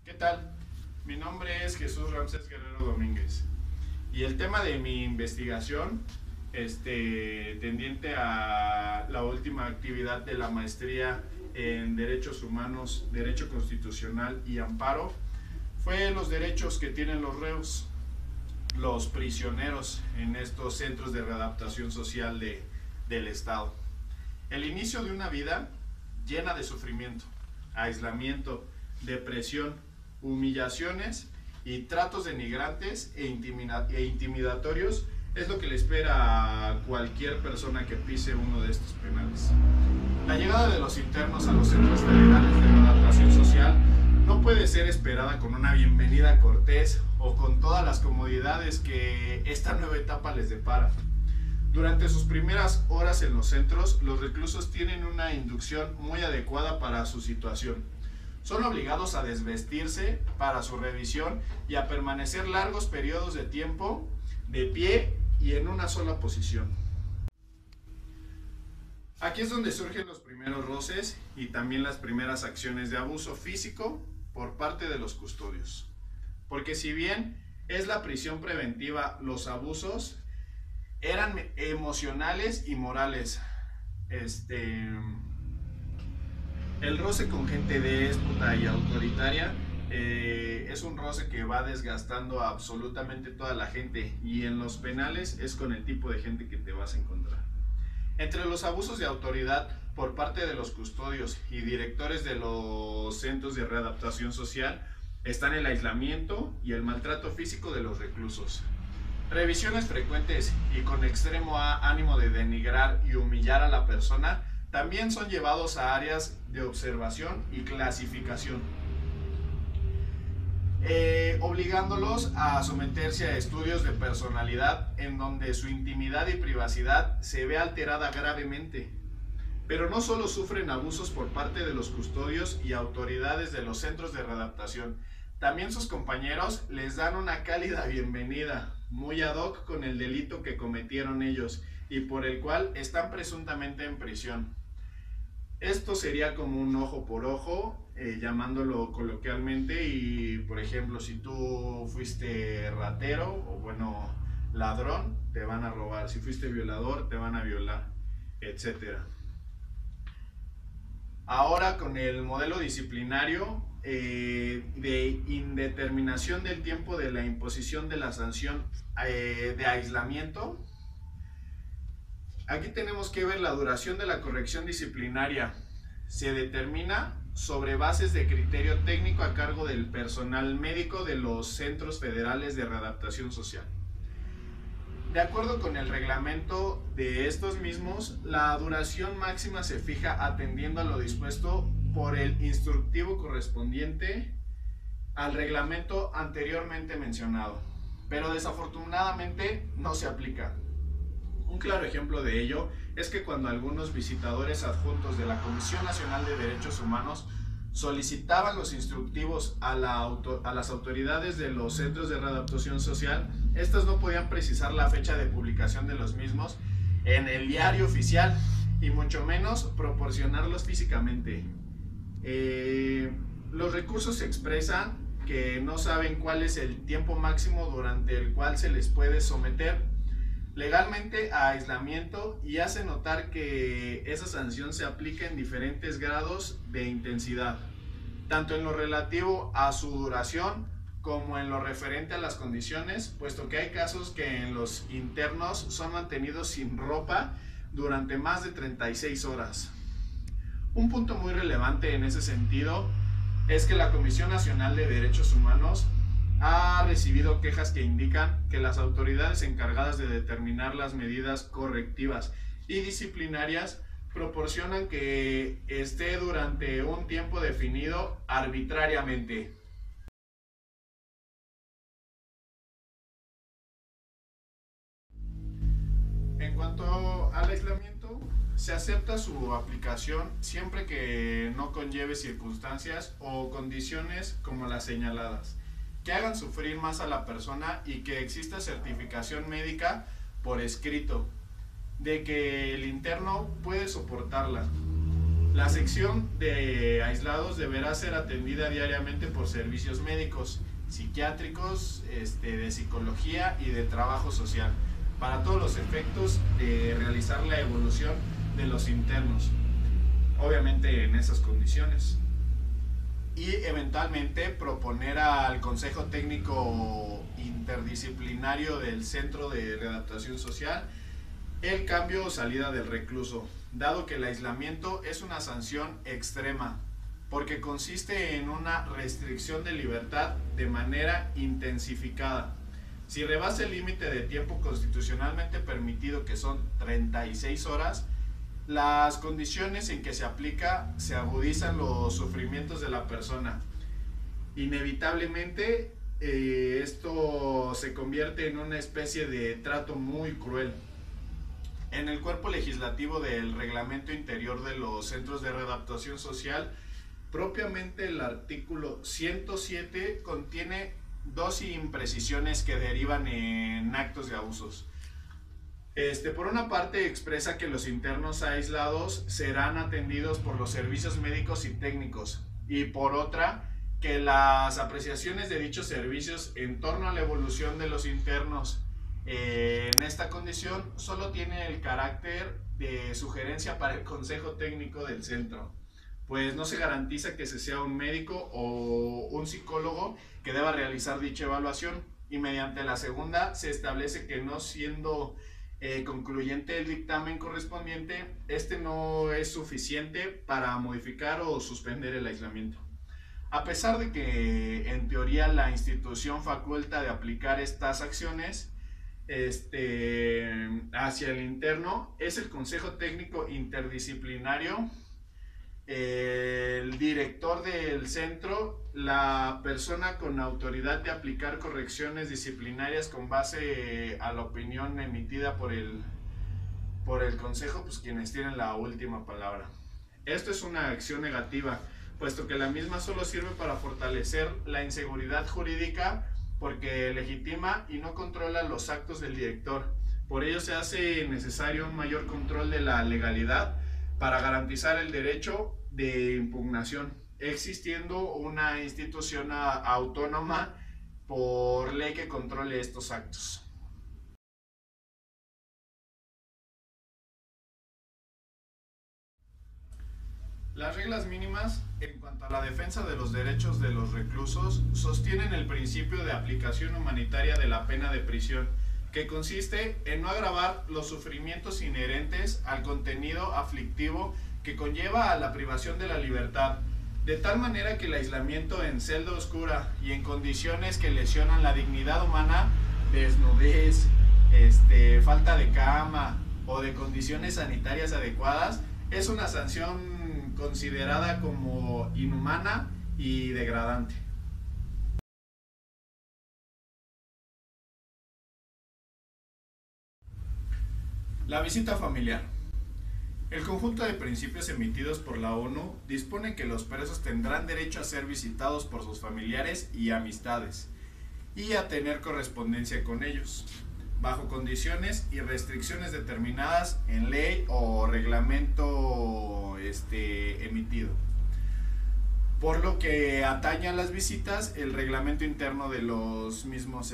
¿Qué tal? Mi nombre es Jesús Ramsés Guerrero Domínguez y el tema de mi investigación, tendiente a la última actividad de la maestría en Derechos Humanos, Derecho Constitucional y Amparo, fue los derechos que tienen los reos, los prisioneros en estos centros de readaptación social del Estado. El inicio de una vida llena de sufrimiento, aislamiento, depresión, humillaciones y tratos denigrantes e intimidatorios es lo que le espera a cualquier persona que pise uno de estos penales. La llegada de los internos a los centros federales de readaptación social no puede ser esperada con una bienvenida cortés o con todas las comodidades que esta nueva etapa les depara. Durante sus primeras horas en los centros, los reclusos tienen una inducción muy adecuada para su situación. Son obligados a desvestirse para su revisión y a permanecer largos periodos de tiempo de pie y en una sola posición. Aquí es donde surgen los primeros roces y también las primeras acciones de abuso físico por parte de los custodios. Porque si bien es la prisión preventiva, los abusos eran emocionales y morales. El roce con gente déspota y autoritaria es un roce que va desgastando a absolutamente toda la gente, y en los penales es con el tipo de gente que te vas a encontrar. Entre los abusos de autoridad por parte de los custodios y directores de los centros de readaptación social están el aislamiento y el maltrato físico de los reclusos. Revisiones frecuentes y con extremo ánimo de denigrar y humillar a la persona también son llevados a áreas de observación y clasificación, obligándolos a someterse a estudios de personalidad en donde su intimidad y privacidad se ve alterada gravemente. Pero no solo sufren abusos por parte de los custodios y autoridades de los centros de readaptación, también sus compañeros les dan una cálida bienvenida, muy ad hoc con el delito que cometieron ellos y por el cual están presuntamente en prisión. Esto sería como un ojo por ojo, llamándolo coloquialmente, y por ejemplo, si tú fuiste ratero o ladrón, te van a robar; si fuiste violador, te van a violar, etc. Ahora, con el modelo disciplinario de indeterminación del tiempo de la imposición de la sanción de aislamiento, aquí tenemos que ver la duración de la corrección disciplinaria. Se determina sobre bases de criterio técnico a cargo del personal médico de los centros federales de readaptación social. De acuerdo con el reglamento de estos mismos, la duración máxima se fija atendiendo a lo dispuesto por el instructivo correspondiente al reglamento anteriormente mencionado, pero desafortunadamente no se aplica. Un claro ejemplo de ello es que cuando algunos visitadores adjuntos de la Comisión Nacional de Derechos Humanos solicitaban los instructivos a las autoridades de los centros de readaptación social, estas no podían precisar la fecha de publicación de los mismos en el diario oficial y mucho menos proporcionarlos físicamente. Los recursos expresan que no saben cuál es el tiempo máximo durante el cual se les puede someter legalmente a aislamiento, y hace notar que esa sanción se aplica en diferentes grados de intensidad, tanto en lo relativo a su duración como en lo referente a las condiciones, puesto que hay casos que en los internos son mantenidos sin ropa durante más de 36 horas. Un punto muy relevante en ese sentido es que la Comisión Nacional de Derechos Humanos ha recibido quejas que indican que las autoridades encargadas de determinar las medidas correctivas y disciplinarias proporcionan que esté durante un tiempo definido arbitrariamente. En cuanto al aislamiento, se acepta su aplicación siempre que no conlleve circunstancias o condiciones como las señaladas, que hagan sufrir más a la persona y que exista certificación médica por escrito de que el interno puede soportarla. La sección de aislados deberá ser atendida diariamente por servicios médicos, psiquiátricos, de psicología y de trabajo social, para todos los efectos de realizar la evolución de los internos, obviamente en esas condiciones. Y eventualmente proponer al Consejo Técnico Interdisciplinario del Centro de Readaptación Social el cambio o salida del recluso, dado que el aislamiento es una sanción extrema, porque consiste en una restricción de libertad de manera intensificada. Si rebasa el límite de tiempo constitucionalmente permitido, que son 36 horas, las condiciones en que se aplica se agudizan los sufrimientos de la persona. Inevitablemente, esto se convierte en una especie de trato muy cruel. En el cuerpo legislativo del Reglamento Interior de los Centros de Readaptación Social, propiamente el artículo 107 contiene dos imprecisiones que derivan en actos de abusos. Por una parte expresa que los internos aislados serán atendidos por los servicios médicos y técnicos, y por otra, que las apreciaciones de dichos servicios en torno a la evolución de los internos en esta condición solo tiene el carácter de sugerencia para el Consejo Técnico del Centro, pues no se garantiza que se sea un médico o un psicólogo que deba realizar dicha evaluación, y mediante la segunda se establece que, no siendo concluyente el dictamen correspondiente, no es suficiente para modificar o suspender el aislamiento. A pesar de que en teoría la institución faculta de aplicar estas acciones hacia el interno, es el Consejo Técnico Interdisciplinario, el director del centro, la persona con autoridad de aplicar correcciones disciplinarias con base a la opinión emitida por el consejo, pues quienes tienen la última palabra. Esto es una acción negativa, puesto que la misma solo sirve para fortalecer la inseguridad jurídica, porque legitima y no controla los actos del director. Por ello se hace necesario un mayor control de la legalidad para garantizar el derecho de impugnación, existiendo una institución autónoma por ley que controle estos actos. Las reglas mínimas en cuanto a la defensa de los derechos de los reclusos sostienen el principio de aplicación humanitaria de la pena de prisión, que consiste en no agravar los sufrimientos inherentes al contenido aflictivo que conlleva a la privación de la libertad, de tal manera que el aislamiento en celda oscura y en condiciones que lesionan la dignidad humana, desnudez, falta de cama o de condiciones sanitarias adecuadas, es una sanción considerada como inhumana y degradante. La visita familiar. El conjunto de principios emitidos por la ONU dispone que los presos tendrán derecho a ser visitados por sus familiares y amistades y a tener correspondencia con ellos, bajo condiciones y restricciones determinadas en ley o reglamento emitido. Por lo que atañe a las visitas, el reglamento interno de los mismos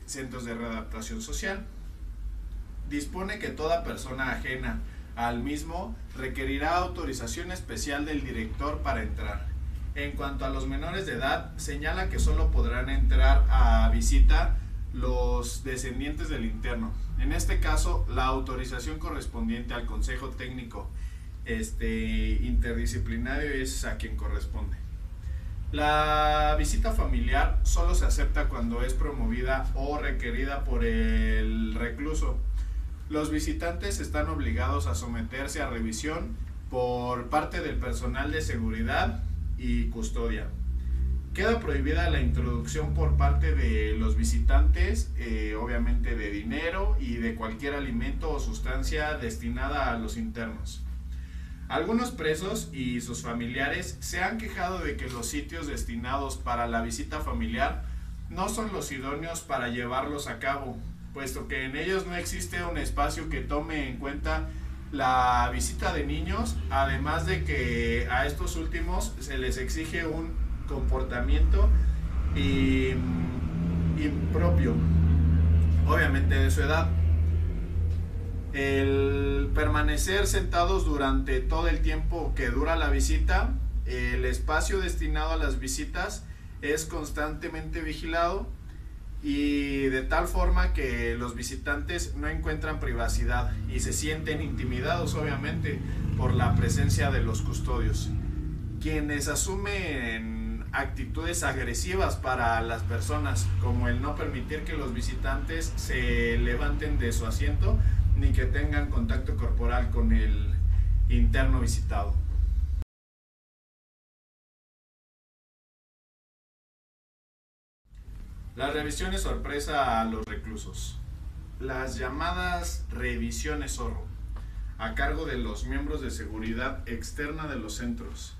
centros de readaptación social dispone que toda persona ajena al mismo requerirá autorización especial del director para entrar. En cuanto a los menores de edad, señala que solo podrán entrar a visita los descendientes del interno. En este caso, la autorización correspondiente al Consejo Técnico Interdisciplinario es a quien corresponde. La visita familiar solo se acepta cuando es promovida o requerida por el recluso. Los visitantes están obligados a someterse a revisión por parte del personal de seguridad y custodia. Queda prohibida la introducción por parte de los visitantes, obviamente, de dinero y de cualquier alimento o sustancia destinada a los internos. Algunos presos y sus familiares se han quejado de que los sitios destinados para la visita familiar no son los idóneos para llevarlos a cabo, puesto que en ellos no existe un espacio que tome en cuenta la visita de niños, además de que a estos últimos se les exige un comportamiento impropio, obviamente de su edad. El permanecer sentados durante todo el tiempo que dura la visita, el espacio destinado a las visitas es constantemente vigilado y de tal forma que los visitantes no encuentran privacidad y se sienten intimidados, obviamente, por la presencia de los custodios, quienes asumen actitudes agresivas para las personas, como el no permitir que los visitantes se levanten de su asiento ni que tengan contacto corporal con el interno visitado. Las revisiones sorpresa a los reclusos. Las llamadas revisiones zorro, a cargo de los miembros de seguridad externa de los centros.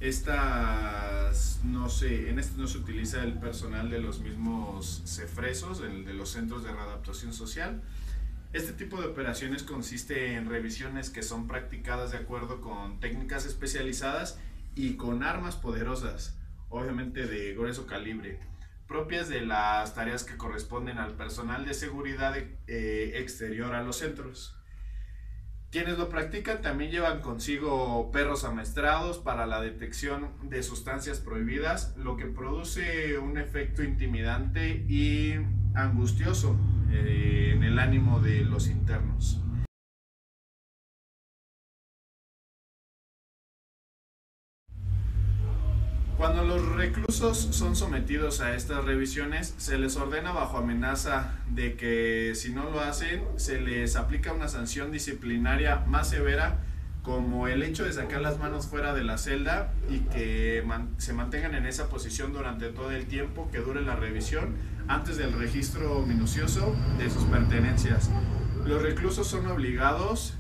En estas no se utiliza el personal de los mismos cefresos, el de los centros de readaptación social. Este tipo de operaciones consiste en revisiones que son practicadas de acuerdo con técnicas especializadas y con armas poderosas, obviamente de grueso calibre, propias de las tareas que corresponden al personal de seguridad exterior a los centros. Quienes lo practican también llevan consigo perros amaestrados para la detección de sustancias prohibidas, lo que produce un efecto intimidante y angustioso en el ánimo de los internos. Cuando los reclusos son sometidos a estas revisiones, se les ordena bajo amenaza de que si no lo hacen, se les aplica una sanción disciplinaria más severa, como el hecho de sacar las manos fuera de la celda y que se mantengan en esa posición durante todo el tiempo que dure la revisión, antes del registro minucioso de sus pertenencias. Los reclusos son obligados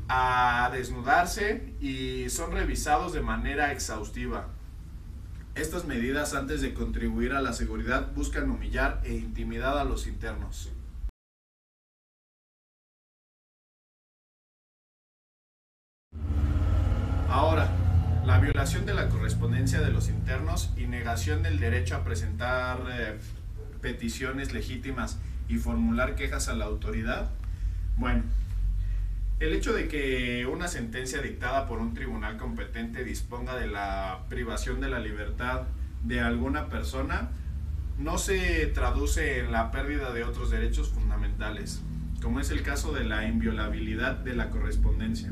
a desnudarse y son revisados de manera exhaustiva. Estas medidas, antes de contribuir a la seguridad, buscan humillar e intimidar a los internos. Ahora, la violación de la correspondencia de los internos y negación del derecho a presentar peticiones legítimas y formular quejas a la autoridad. Bueno, el hecho de que una sentencia dictada por un tribunal competente disponga de la privación de la libertad de alguna persona no se traduce en la pérdida de otros derechos fundamentales, como es el caso de la inviolabilidad de la correspondencia.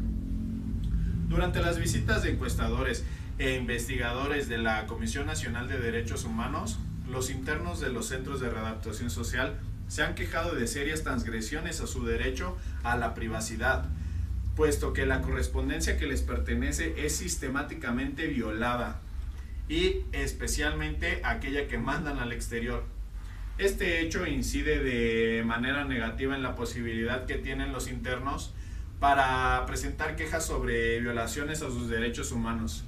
Durante las visitas de encuestadores e investigadores de la Comisión Nacional de Derechos Humanos, los internos de los centros de readaptación social se han quejado de serias transgresiones a su derecho a la privacidad, puesto que la correspondencia que les pertenece es sistemáticamente violada, y especialmente aquella que mandan al exterior. Este hecho incide de manera negativa en la posibilidad que tienen los internos para presentar quejas sobre violaciones a sus derechos humanos.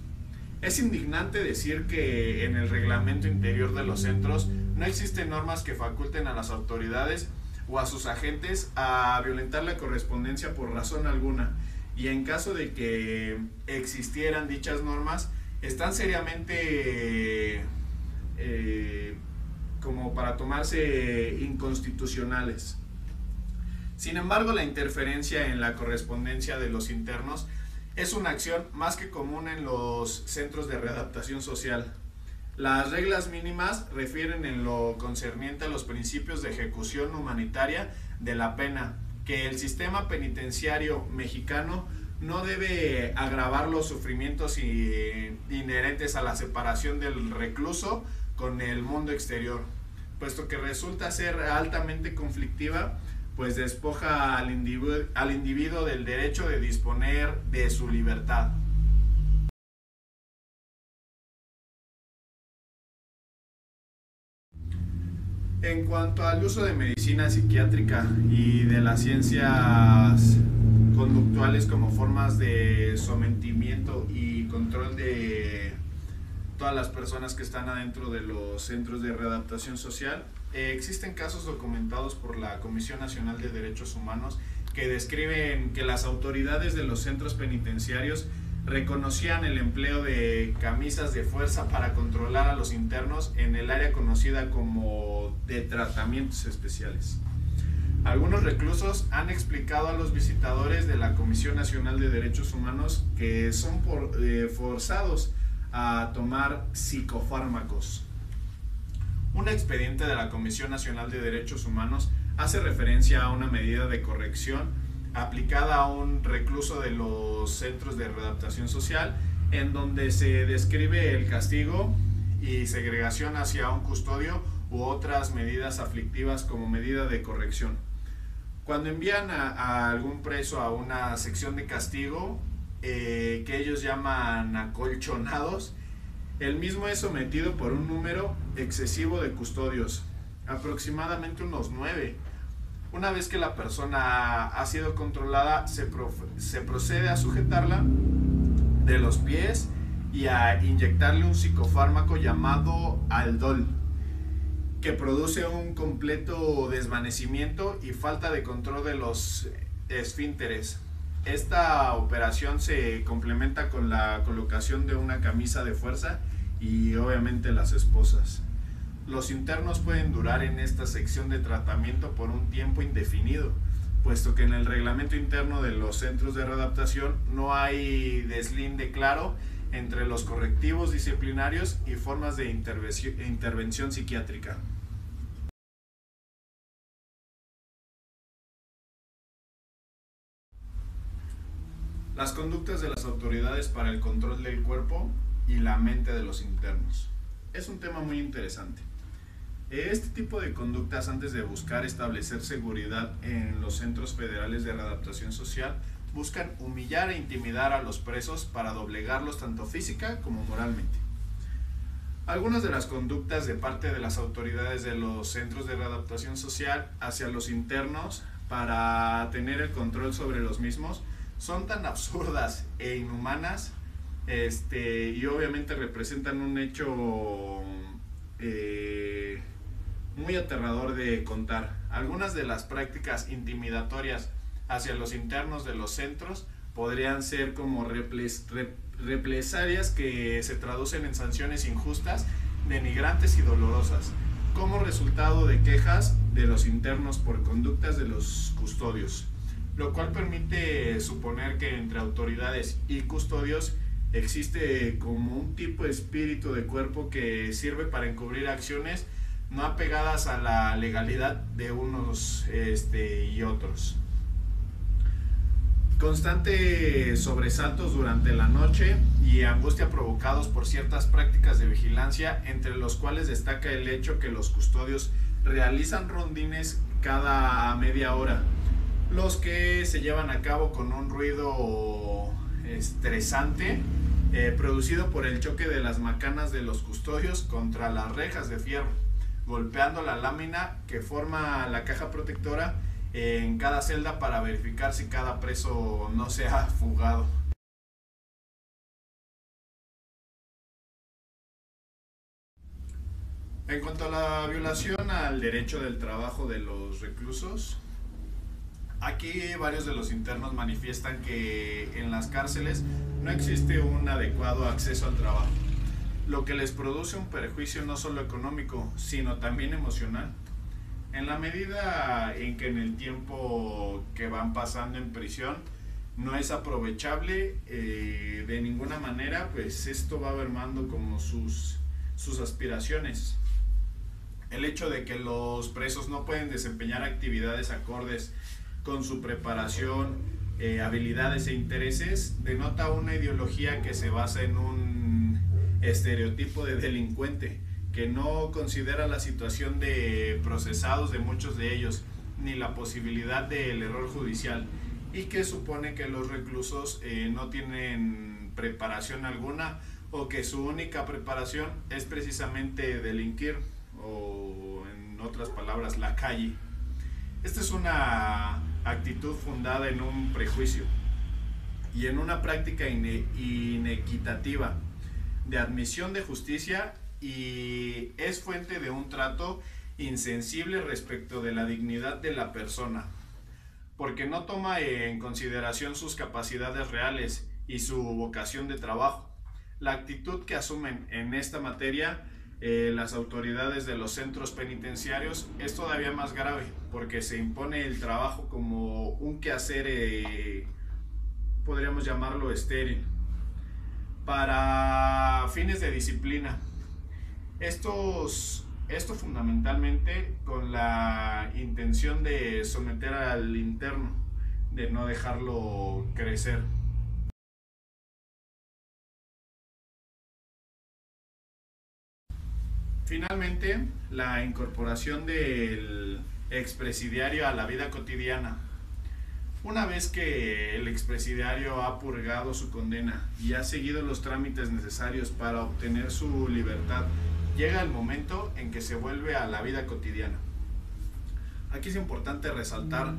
Es indignante decir que en el reglamento interior de los centros no existen normas que faculten a las autoridades o a sus agentes a violentar la correspondencia por razón alguna, y en caso de que existieran dichas normas, están seriamente como para tomarse inconstitucionales. Sin embargo, la interferencia en la correspondencia de los internos es una acción más que común en los centros de readaptación social. Las reglas mínimas refieren en lo concerniente a los principios de ejecución humanitaria de la pena, que el sistema penitenciario mexicano no debe agravar los sufrimientos inherentes a la separación del recluso con el mundo exterior, puesto que resulta ser altamente conflictiva, pues despoja al individuo del derecho de disponer de su libertad. En cuanto al uso de medicina psiquiátrica y de las ciencias conductuales como formas de sometimiento y control de todas las personas que están adentro de los centros de readaptación social, existen casos documentados por la Comisión Nacional de Derechos Humanos que describen que las autoridades de los centros penitenciarios reconocían el empleo de camisas de fuerza para controlar a los internos en el área conocida como de tratamientos especiales. Algunos reclusos han explicado a los visitadores de la Comisión Nacional de Derechos Humanos que son forzados a tomar psicofármacos. Un expediente de la Comisión Nacional de Derechos Humanos hace referencia a una medida de corrección aplicada a un recluso de los centros de readaptación social, en donde se describe el castigo y segregación hacia un custodio u otras medidas aflictivas como medida de corrección. Cuando envían a algún preso a una sección de castigo, que ellos llaman acolchonados, el mismo es sometido por un número excesivo de custodios, aproximadamente unos 9. Una vez que la persona ha sido controlada, se procede a sujetarla de los pies y a inyectarle un psicofármaco llamado Aldol, que produce un completo desvanecimiento y falta de control de los esfínteres. Esta operación se complementa con la colocación de una camisa de fuerza y obviamente las esposas. Los internos pueden durar en esta sección de tratamiento por un tiempo indefinido, puesto que en el reglamento interno de los centros de readaptación no hay deslinde claro entre los correctivos disciplinarios y formas de intervención psiquiátrica. Las conductas de las autoridades para el control del cuerpo y la mente de los internos. Es un tema muy interesante. Este tipo de conductas, antes de buscar establecer seguridad en los centros federales de readaptación social, buscan humillar e intimidar a los presos para doblegarlos tanto física como moralmente. Algunas de las conductas de parte de las autoridades de los centros de readaptación social hacia los internos para tener el control sobre los mismos son tan absurdas e inhumanas, y obviamente representan un hecho muy aterrador de contar. Algunas de las prácticas intimidatorias hacia los internos de los centros podrían ser como represalias que se traducen en sanciones injustas, denigrantes y dolorosas, como resultado de quejas de los internos por conductas de los custodios, lo cual permite suponer que entre autoridades y custodios existe como un tipo de espíritu de cuerpo que sirve para encubrir acciones no apegadas a la legalidad de unos y otros. Constantes sobresaltos durante la noche y angustia provocados por ciertas prácticas de vigilancia, entre los cuales destaca el hecho que los custodios realizan rondines cada media hora, los que se llevan a cabo con un ruido estresante producido por el choque de las macanas de los custodios contra las rejas de fierro, golpeando la lámina que forma la caja protectora en cada celda para verificar si cada preso no se ha fugado. En cuanto a la violación al derecho del trabajo de los reclusos, aquí varios de los internos manifiestan que en las cárceles no existe un adecuado acceso al trabajo, lo que les produce un perjuicio no solo económico, sino también emocional. En la medida en que en el tiempo que van pasando en prisión no es aprovechable de ninguna manera, pues esto va mermando como sus aspiraciones. El hecho de que los presos no pueden desempeñar actividades acordes con su preparación, habilidades e intereses denota una ideología que se basa en un estereotipo de delincuente, que no considera la situación de procesados de muchos de ellos, ni la posibilidad del error judicial, y que supone que los reclusos no tienen preparación alguna, o que su única preparación es precisamente delinquir, o en otras palabras, la calle. Esta es una actitud fundada en un prejuicio y en una práctica inequitativa de admisión de justicia, y es fuente de un trato insensible respecto de la dignidad de la persona. porque no toma en consideración sus capacidades reales y su vocación de trabajo. La actitud que asumen en esta materia las autoridades de los centros penitenciarios es todavía más grave, porque se impone el trabajo como un quehacer, podríamos llamarlo estéril, para fines de disciplina. Esto fundamentalmente con la intención de someter al interno, de no dejarlo crecer. Finalmente, la incorporación del expresidiario a la vida cotidiana. Una vez que el expresidiario ha purgado su condena y ha seguido los trámites necesarios para obtener su libertad, llega el momento en que se vuelve a la vida cotidiana. Aquí es importante resaltar,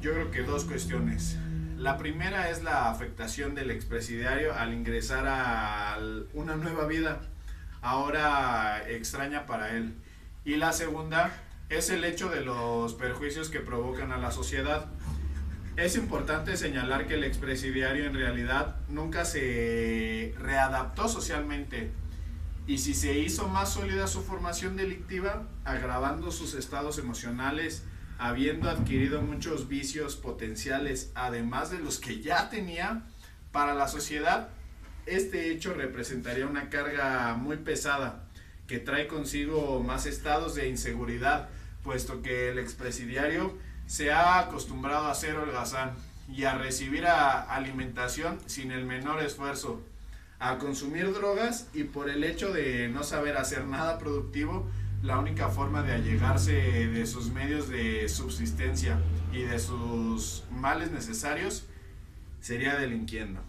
yo creo que dos cuestiones. La primera es la afectación del expresidiario al ingresar a una nueva vida, ahora extraña para él. Y la segunda es el hecho de los perjuicios que provocan a la sociedad. Es importante señalar que el expresidiario en realidad nunca se readaptó socialmente, y si se hizo más sólida su formación delictiva, agravando sus estados emocionales, habiendo adquirido muchos vicios potenciales, además de los que ya tenía, para la sociedad, este hecho representaría una carga muy pesada, que trae consigo más estados de inseguridad, puesto que el expresidiario se ha acostumbrado a ser holgazán y a recibir alimentación sin el menor esfuerzo, a consumir drogas, y por el hecho de no saber hacer nada productivo, la única forma de allegarse de sus medios de subsistencia y de sus males necesarios sería delinquiendo.